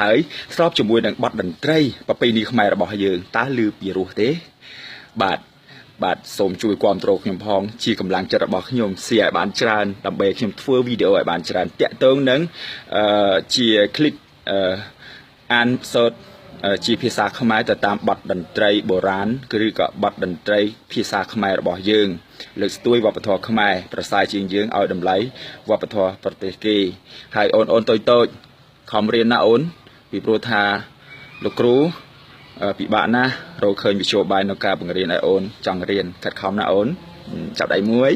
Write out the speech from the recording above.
ហើយស្របជាមួយនឹងបទតន្ត្រីប្រពៃណីខ្មែររបស់យើងតើឮពីរោះទេបាទសូមជួយគាំទ្រខ្ញុំផងជាកម្លាំងចិត្តរបស់ខ្ញុំshareឲ្យបានច្រើនដើម្បីខ្ញុំធ្វើវីដេអូឲ្យបានច្រើនតាក់ទងនឹងជាคลิปអានសូត្រជាភាសាខ្មែរទៅតាមបទតន្ត្រីបុរាណឬក៏បទតន្ត្រីភាសាខ្មែររបស់យើងលើកស្ទួយវប្បធម៌ខ្មែរប្រសើរជាងយើងឲ្យតម្លៃវប្បធម៌ប្រទេសគេហើយអូនតូចខំរៀនណាអូនពីព្រោះថាលោកគ្រូពិបាកណាស់រកឃើញវិជ្ជាបាយនៅការបង្រៀនឲ្យអូនចង់រៀនខិតខំណាអូនចាប់ដៃមួយ